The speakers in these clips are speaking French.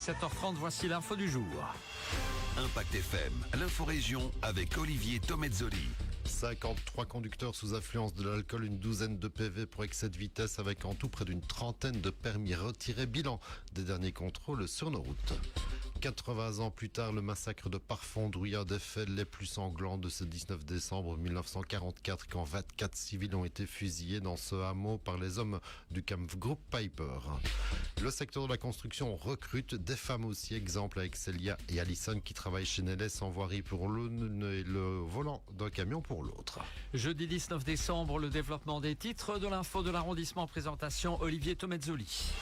7h30, voici l'info du jour. Impact FM, l'info-région avec Olivier Tomezzoli. 53 conducteurs sous influence de l'alcool, une douzaine de PV pour excès de vitesse avec en tout près d'une trentaine de permis retirés. Bilan des derniers contrôles sur nos routes. 80 ans plus tard, le massacre de Parfondrouy, un des faits les plus sanglants de ce 19 décembre 1944, quand 24 civils ont été fusillés dans ce hameau par les hommes du Kampfgruppe Peiper. Le secteur de la construction recrute des femmes aussi, exemple avec Célia et Alison qui travaillent chez Neles en voirie pour l'une et le volant d'un camion pour l'autre. Jeudi 19 décembre, le développement des titres de l'info de l'arrondissement. Présentation Olivier Tomezzoli.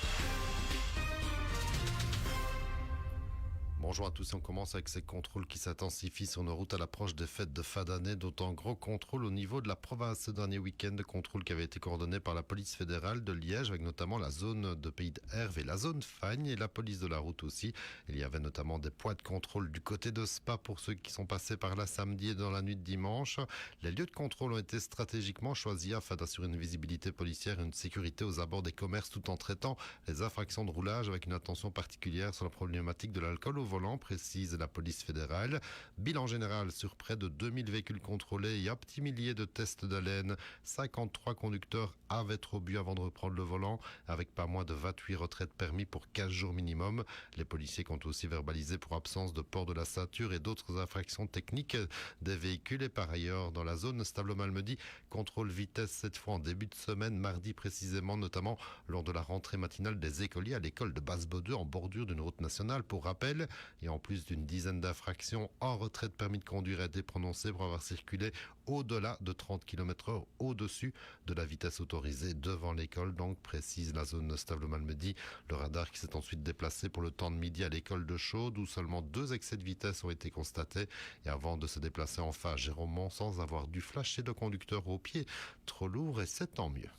Bonjour à tous, on commence avec ces contrôles qui s'intensifient sur nos routes à l'approche des fêtes de fin d'année, d'autant gros contrôles au niveau de la province ce dernier week-end, contrôle qui avait été coordonné par la police fédérale de Liège avec notamment la zone de Pays d'Herve et la zone Fagne et la police de la route aussi. Il y avait notamment des points de contrôle du côté de Spa pour ceux qui sont passés par là samedi et dans la nuit de dimanche. Les lieux de contrôle ont été stratégiquement choisis afin d'assurer une visibilité policière et une sécurité aux abords des commerces tout en traitant les infractions de roulage avec une attention particulière sur la problématique de l'alcool au volant, précise la police fédérale. Bilan général sur près de 2000 véhicules contrôlés et un petit millier de tests d'haleine. 53 conducteurs avaient trop bu avant de reprendre le volant, avec pas moins de 28 retraits de permis pour 15 jours minimum. Les policiers comptent aussi verbaliser pour absence de port de la ceinture et d'autres infractions techniques des véhicules. Et par ailleurs, dans la zone Stablo-Malmedy, contrôle vitesse cette fois en début de semaine, mardi précisément, notamment lors de la rentrée matinale des écoliers à l'école de Basse-Bodeux en bordure d'une route nationale. Pour rappel, et en plus d'une dizaine d'infractions, en retrait de permis de conduire a été prononcé pour avoir circulé au-delà de 30 km/h au-dessus de la vitesse autorisée devant l'école, donc précise la zone Stablo-Malmedy. Le radar qui s'est ensuite déplacé pour le temps de midi à l'école de Chaude où seulement 2 excès de vitesse ont été constatés et avant de se déplacer enfin à Géromont sans avoir dû flasher de conducteur au pied. Trop lourd et c'est tant mieux.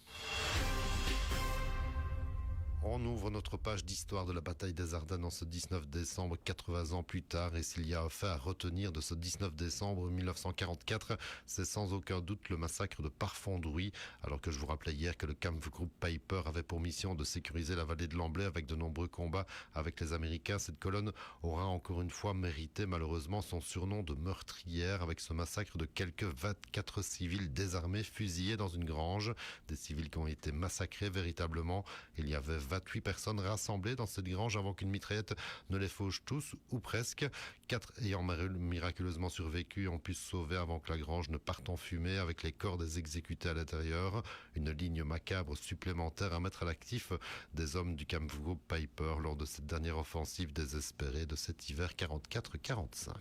On ouvre notre page d'histoire de la bataille des Ardennes en ce 19 décembre, 80 ans plus tard. Et s'il y a un fait à retenir de ce 19 décembre 1944, c'est sans aucun doute le massacre de Parfondrouy. Alors que je vous rappelais hier que le Kampfgruppe Peiper avait pour mission de sécuriser la vallée de l'Amblay avec de nombreux combats avec les Américains, cette colonne aura encore une fois mérité malheureusement son surnom de meurtrière avec ce massacre de quelques 24 civils désarmés fusillés dans une grange. Des civils qui ont été massacrés véritablement. Il y avait 28 personnes rassemblées dans cette grange avant qu'une mitraillette ne les fauche tous, ou presque. 4 ayant miraculeusement survécu ont pu se sauver avant que la grange ne parte en fumée avec les corps des exécutés à l'intérieur. Une ligne macabre supplémentaire à mettre à l'actif des hommes du Kampfgruppe Peiper lors de cette dernière offensive désespérée de cet hiver 44-45.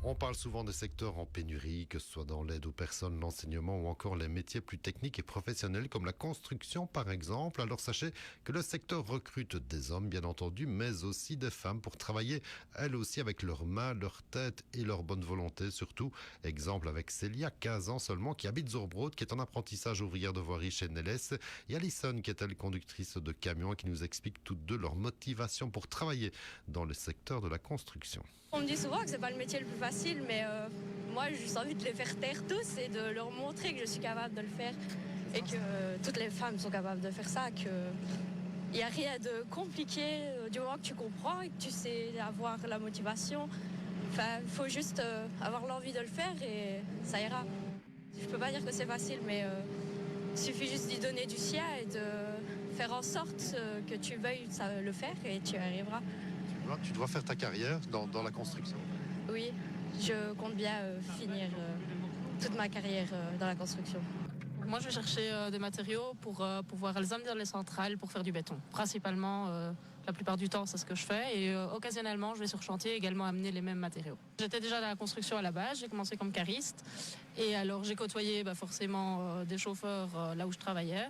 On parle souvent des secteurs en pénurie, que ce soit dans l'aide aux personnes, l'enseignement ou encore les métiers plus techniques et professionnels comme la construction par exemple. Alors sachez que le secteur recrute des hommes bien entendu, mais aussi des femmes pour travailler elles aussi avec leurs mains, leur tête et leur bonne volonté surtout. Exemple avec Célia, 15 ans seulement, qui habite Zorbrod, qui est en apprentissage ouvrière de voirie chez Neles, et Alison qui est elle conductrice de camion et qui nous explique toutes deux leur motivation pour travailler dans le secteur de la construction. On me dit souvent que c'est pas le métier le plus facile, mais moi j'ai juste envie de les faire taire tous et de leur montrer que je suis capable de le faire et que toutes les femmes sont capables de faire ça, qu'il n'y a rien de compliqué du moment que tu comprends et que tu sais avoir la motivation. Enfin, il faut juste avoir l'envie de le faire et ça ira. Je peux pas dire que c'est facile, mais il suffit juste d'y donner du sien et de faire en sorte que tu veuilles le faire et tu y arriveras. Tu dois faire ta carrière dans la construction. Oui, je compte bien finir toute ma carrière dans la construction. Moi, je vais chercher des matériaux pour pouvoir les amener dans les centrales pour faire du béton. Principalement, la plupart du temps, c'est ce que je fais. Et occasionnellement, je vais sur chantier également amener les mêmes matériaux. J'étais déjà dans la construction à la base. J'ai commencé comme cariste. Et alors, j'ai côtoyé forcément des chauffeurs là où je travaillais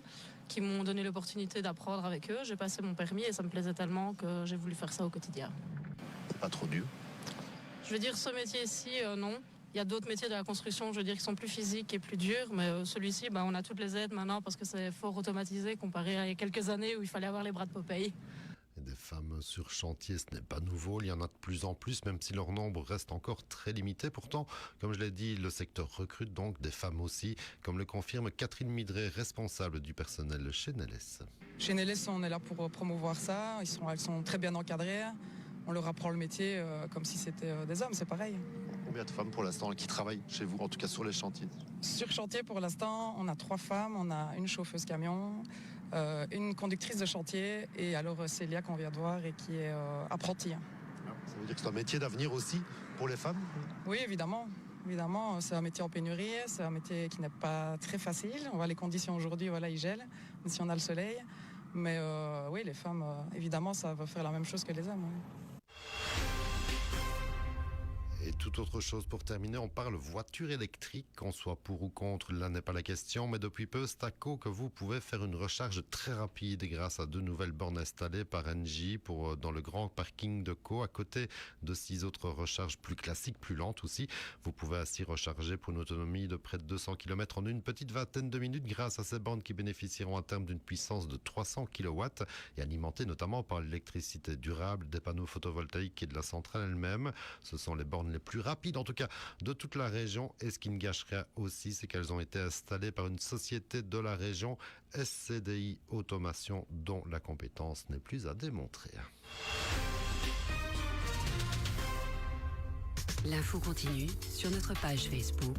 qui m'ont donné l'opportunité d'apprendre avec eux. J'ai passé mon permis et ça me plaisait tellement que j'ai voulu faire ça au quotidien. C'est pas trop dur? Je veux dire, ce métier-ci, non. Il y a d'autres métiers de la construction, je veux dire, qui sont plus physiques et plus durs, mais celui-ci, on a toutes les aides maintenant parce que c'est fort automatisé comparé à il y a quelques années où il fallait avoir les bras de Popeye. Et des femmes sur chantier, ce n'est pas nouveau, il y en a de plus en plus, même si leur nombre reste encore très limité. Pourtant, comme je l'ai dit, le secteur recrute donc des femmes aussi, comme le confirme Catherine Midret, responsable du personnel chez Neles. Chez Neles, on est là pour promouvoir ça. Elles sont très bien encadrées. On leur apprend le métier comme si c'était des hommes, c'est pareil. Combien de femmes pour l'instant qui travaillent chez vous, en tout cas sur les chantiers? Sur chantier, pour l'instant, on a 3 femmes. On a une chauffeuse camion, une conductrice de chantier et alors Célia qu'on vient de voir et qui est apprentie. Ça veut dire que c'est un métier d'avenir aussi pour les femmes? Oui, évidemment. Évidemment, c'est un métier en pénurie, c'est un métier qui n'est pas très facile. On voit les conditions aujourd'hui, voilà, il gèle, même si on a le soleil. Mais oui, les femmes, évidemment, ça va faire la même chose que les hommes. Oui. Et toute autre chose pour terminer, on parle voiture électrique, qu'on soit pour ou contre, là n'est pas la question, mais depuis peu, c'est à Co que vous pouvez faire une recharge très rapide grâce à 2 nouvelles bornes installées par Engie dans le grand parking de Co, à côté de 6 autres recharges plus classiques, plus lentes aussi. Vous pouvez ainsi recharger pour une autonomie de près de 200 km en une petite vingtaine de minutes grâce à ces bornes qui bénéficieront à terme d'une puissance de 300 kW et alimentées notamment par l'électricité durable, des panneaux photovoltaïques et de la centrale elle-même. Ce sont les bornes les plus rapides en tout cas de toute la région, et ce qui ne gâche rien aussi, c'est qu'elles ont été installées par une société de la région, SCDI Automation, dont la compétence n'est plus à démontrer. L'info continue sur notre page Facebook.